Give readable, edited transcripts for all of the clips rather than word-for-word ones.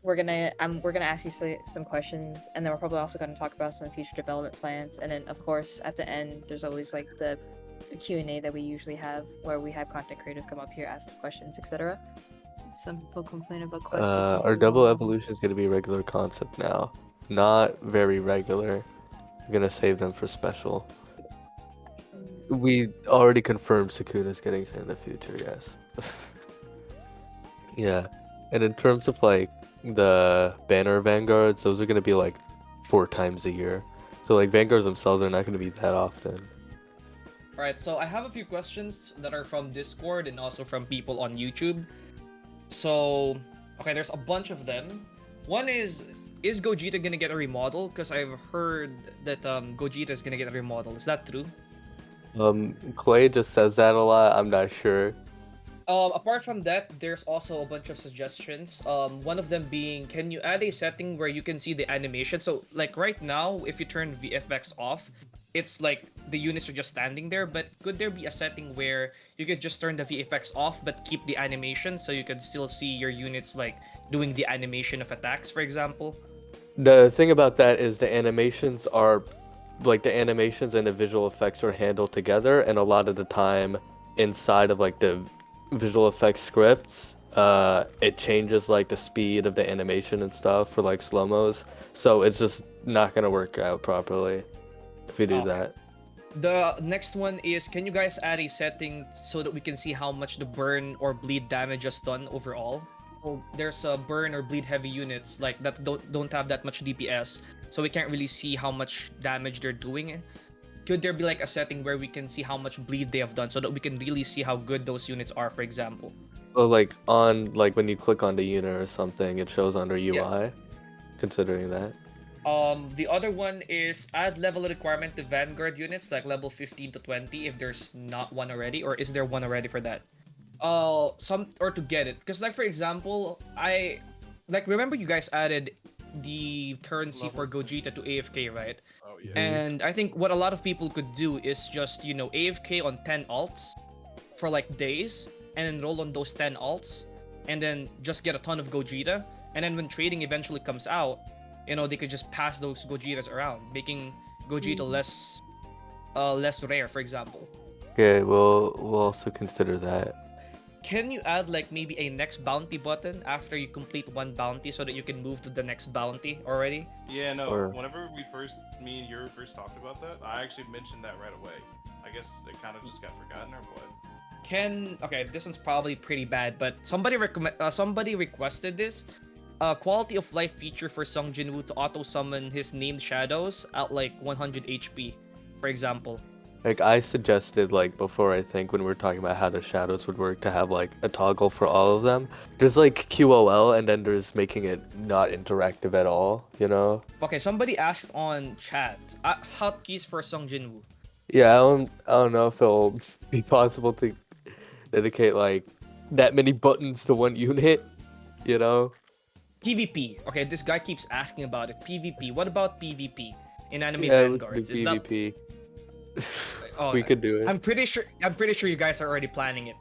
we're gonna ask you some questions, and then we're probably also gonna talk about some future development plans, and then of course at the end there's always like the Q&A that we usually have, where we have content creators come up here, ask us questions, etc. Some people complain about questions being Our too double long. evolution is gonna be a regular concept now, not very regular. I'm gonna save them for special. We already confirmed Sukuna's getting in the future, yes. Yeah. And in terms of like the banner Vanguards, those are gonna be like 4 times a year. So like Vanguards themselves are not gonna be that often. Alright, so I have a few questions that are from Discord and also from people on YouTube. So, okay, there's a bunch of them. One is Gogeta gonna get a remodel? Because I've heard that Gogeta is gonna get a remodel. Is that true? Clay just says that a lot. I'm not sure. Apart from that, there's also a bunch of suggestions. One of them being, can you add a setting where you can see the animation? So, like right now, if you turn VFX off, it's like the units are just standing there. But could there be a setting where you could just turn the VFX off but keep the animation so you could still see your units like doing the animation of attacks, for example? The thing about that is the animations are like the animations and the visual effects are handled together, and a lot of the time inside of like the visual effects scripts, it changes like the speed of the animation and stuff for like slow-mos. So it's just not gonna work out properly if we do Okay. that. The next one is, can you guys add a setting so that we can see how much the burn or bleed damage has done overall? So there's a burn or bleed heavy units like that don't have that much DPS, so we can't really see how much damage they're doing. Could there be like a setting where we can see how much bleed they have done so that we can really see how good those units are, for example? So like on like when you click on the unit or something, it shows under UI. Yeah. Considering that. The other one is add level requirement to Vanguard units like level 15 to 20 if there's not one already, or is there one already for that? Some or to get it, because like for example, I like remember you guys added the currency for Gogeta to AFK, right? Oh yeah. And I think what a lot of people could do is just AFK on 10 alts for like days and then roll on those 10 alts and then just get a ton of Gogeta, and then when trading eventually comes out, they could just pass those Gogetas around, making Gogeta less rare, for example. Okay, we'll also consider that. Can you add like maybe a next bounty button after you complete one bounty so that you can move to the next bounty already? Yeah, no. Or- Whenever me and you first talked about that, I actually mentioned that right away. I guess it kind of just got forgotten or what. Okay, this one's probably pretty bad, but somebody requested this. Quality of life feature for Sung Jinwoo to auto summon his named shadows at like 100 HP, for example. Like I suggested like before, I think when we were talking about how the shadows would work, to have like a toggle for all of them. There's like QOL, and then there's making it not interactive at all, Okay, somebody asked on chat, hotkeys for Sung Jinwoo. Yeah, I don't know if it'll be possible to dedicate like that many buttons to one unit, PvP. Okay, this guy keeps asking about it. PvP. What about PvP in anime Yeah, we could Vanguards? do Is that PvP. Oh, We could do it. I'm pretty sure you guys are already planning it.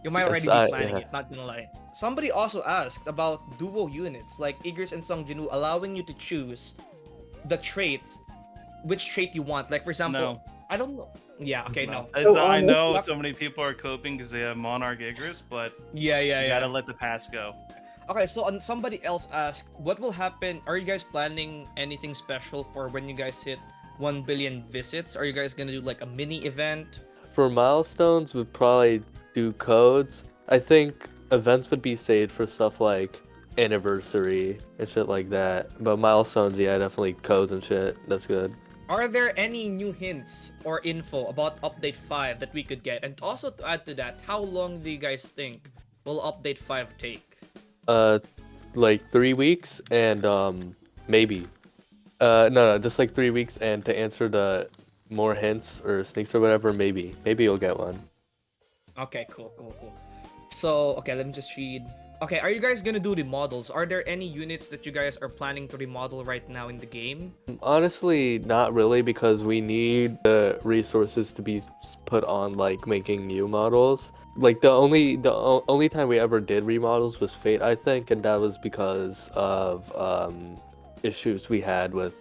You might Yes, already be planning yeah. it, not gonna lie. Somebody also asked about duo units like Igris and Sung Jinwoo, allowing you to choose the which trait you want. Like for example, No. I don't know. Yeah, okay, no. I know so many people are coping because they have Monarch Igris, but Yeah. you gotta let the past go. Okay, so somebody else asked, what will happen? Are you guys planning anything special for when you guys hit 1 billion visits? Are you guys gonna do like a mini event? For milestones, we'd probably do codes. I think events would be saved for stuff like anniversary and shit like that. But milestones, yeah, definitely codes and shit. That's good. Are there any new hints or info about Update 5 that we could get? And also to add to that, how long do you guys think will Update 5 take? Like 3 weeks and maybe. No, just like 3 weeks, and to answer the more hints or sneaks or whatever, maybe you'll get one. Okay, cool. So, okay, let me just read. Okay, are you guys gonna do remodels? Are there any units that you guys are planning to remodel right now in the game? Honestly, not really, because we need the resources to be put on like making new models. Like the only time we ever did remodels was Fate, I think, and that was because of issues we had with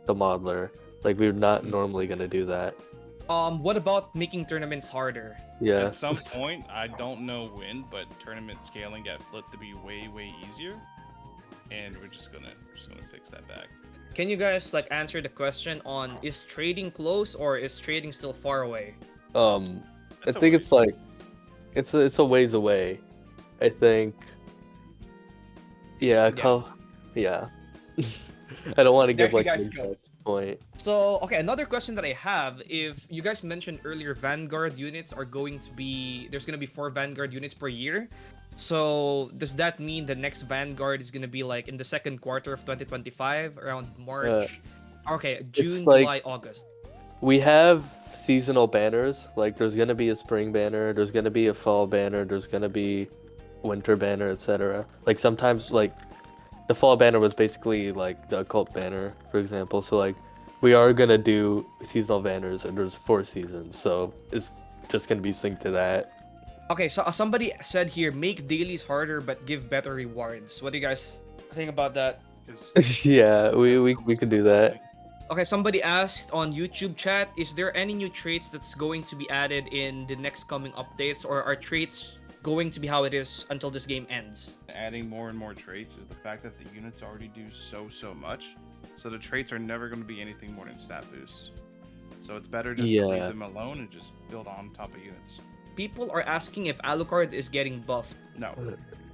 the modeler. Like we're not normally gonna do that. What about making tournaments harder? Yeah. At some point, I don't know when, but tournament scaling got flipped to be way easier, and we're just gonna fix that back. Can you guys like answer the question on is trading close or is trading still far away? I That's a think ways. it's like it's a ways away. I think. Yeah, yeah. I don't want to There give you like an guys go. exact point. So, okay, another question that I have, if you guys mentioned earlier Vanguard units are going to be, there's going to be 4 Vanguard units per year. So, does that mean the next Vanguard is going to be like in the second quarter of 2025, around March? Okay, June, like- July, August. We have seasonal banners. Like there's gonna be a spring banner, there's gonna be a fall banner, there's gonna be winter banner, etc. Like sometimes like the fall banner was basically like the occult banner, for example. So like we are gonna do seasonal banners, and there's 4 seasons, so it's just gonna be synced to that. Okay, so somebody said here, make dailies harder but give better rewards. What do you guys think about that? 'Cause Yeah, we could do that. Okay, somebody asked on YouTube chat, is there any new traits that's going to be added in the next coming updates, or are traits going to be how it is until this game ends? adding more and more traits is the fact that the units already do so much. So the traits are never going to be anything more than stat boosts. So it's better just to leave Yeah. them alone and just build on top of units. People are asking if Alucard is getting buffed. No,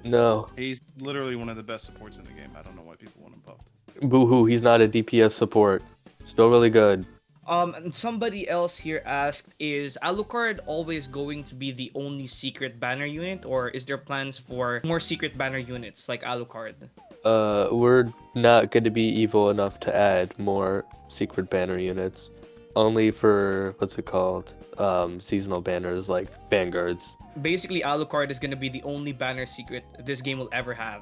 No. he's literally one of the best supports in the game. I don't know why people want him buffed. Boo-hoo, he's not a DPS support. Still really good. And somebody else here asked, is Alucard always going to be the only secret banner unit, or is there plans for more secret banner units like Alucard? We're not going to be evil enough to add more secret banner units. Only for, what's it called? Seasonal banners like Vanguards. Basically, Alucard is going to be the only banner secret this game will ever have.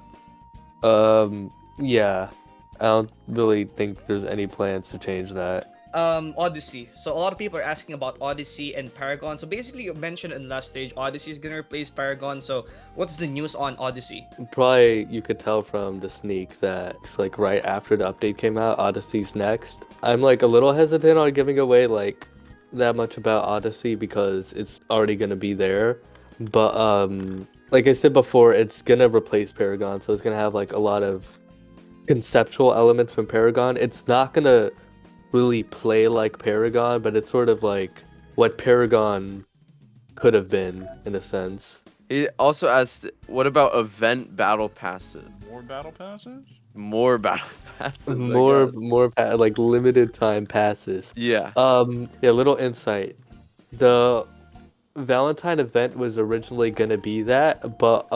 Yeah. I don't really think there's any plans to change that. Odyssey. So a lot of people are asking about Odyssey and Paragon. So basically, you mentioned in last stage, Odyssey is gonna replace Paragon. So what's the news on Odyssey? Probably you could tell from the sneak that it's like right after the update came out, Odyssey's next. I'm like a little hesitant on giving away like that much about Odyssey because it's already gonna be there. But like I said before, it's gonna replace Paragon, so it's gonna have like a lot of conceptual elements from Paragon. It's not gonna really play like Paragon, but it's sort of like what Paragon could have been in a sense. He also asked, what about event battle passes? More battle passes? More battle passes. I More guess. like limited time passes. Yeah. Yeah, little insight. The Valentine event was originally gonna be that, but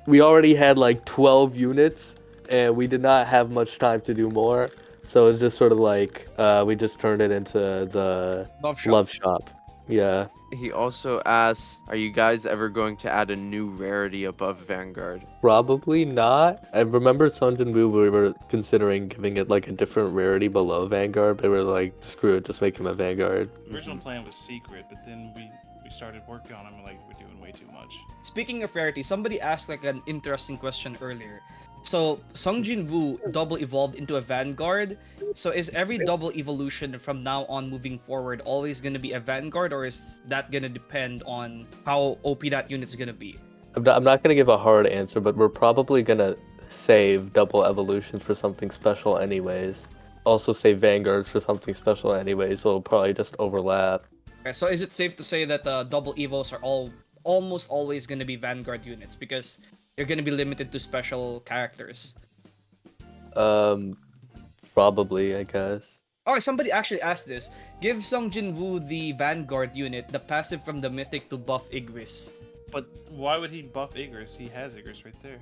we already had like 12 units and we did not have much time to do more. So it's just sort of like we just turned it into the Love Shop. Yeah. He also asked, are you guys ever going to add a new rarity above Vanguard? Probably not. I remember Sunjin Woo, we were considering giving it like a different rarity below Vanguard, but we were like, screw it, just make him a Vanguard. The original plan was secret, but then we started working on him and like we're doing way too much. Speaking of rarity, somebody asked like an interesting question earlier. So Sungjin Woo double evolved into a Vanguard. So is every double evolution from now on moving forward always gonna be a Vanguard, or is that gonna depend on how OP that unit's gonna be? I'm not gonna give a hard answer, but we're probably gonna save double evolutions for something special anyways. Also save Vanguards for something special anyways, so it'll probably just overlap. Okay, so is it safe to say that double evos are almost always gonna be Vanguard units because they're gonna be limited to special characters? Probably, I guess. Oh, somebody actually asked this. Give Sungjin Woo the Vanguard unit, the passive from the Mythic to buff Igris. But why would he buff Igris? He has Igris right there.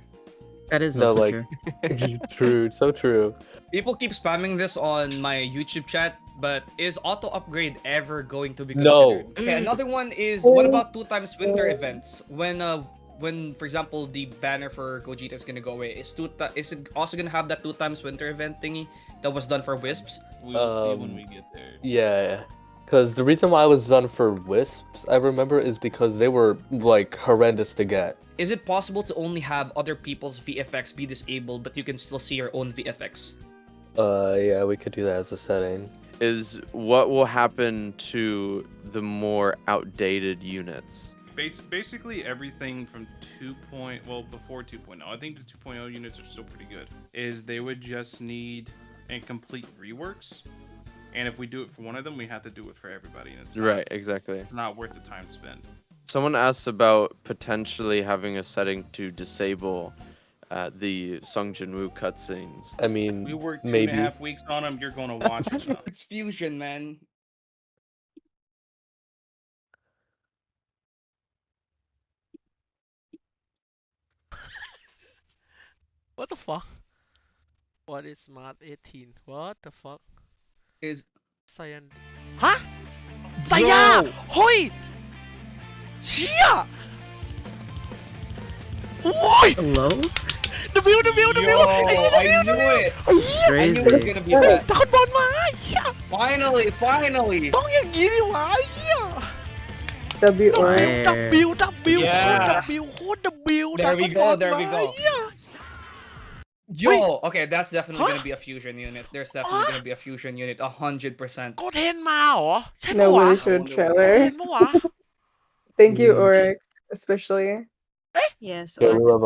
That is No, also like- true. True, so true. People keep spamming this on my YouTube chat, but is auto upgrade ever going to be No. considered? Okay, another one is, what about 2x winter events? When when, for example, the banner for Gogeta is gonna go away, is it also gonna have that 2x winter event thingy that was done for Wisps? We'll see when we get there. Yeah, because the reason why it was done for Wisps, I remember, is because they were like horrendous to get. Is it possible to only have other people's VFX be disabled, but you can still see your own VFX? Yeah, we could do that as a setting. Is what will happen to the more outdated units? Basically everything from before 2.0. I think the 2.0 units are still pretty good. Is they would just need a complete reworks, and if we do it for one of them, we have to do it for everybody, and it's Right, exactly. It's not worth the time spent. Someone asked about potentially having a setting to disable the Sung Jinwoo cutscenes. I mean, We worked maybe. 2.5 weeks on them. You're gonna watch it. Now. It's fusion, man. What the fuck? What is Smart 18? What the fuck? Is Cyan ฮะไซยาเฮ้ยเชี่ยโอ้ย Hello? W ไอ้ Yo, เหี้ย I knew it. ไอ้เหี้ย I knew it was Crazy. gonna be โอ้ย that. ดาวน์บอลมาไอ้เหี้ย Finally, finally. ต้องอย่างงี้ดิวะไอ้เหี้ย W or W โคตร W Yeah. โคตร W There we go, there we ดาวน์บอล go. มาไอ้เหี้ย Yo, okay, that's definitely Huh? gonna be a fusion unit. There's definitely gonna be a fusion unit, 100%. โกเทนมาเหรอใช่ปะ no วะ really showed โกเท trailer. นปะวะ Thank you, Mm. Oryx, especially. Yes. Yeah, we love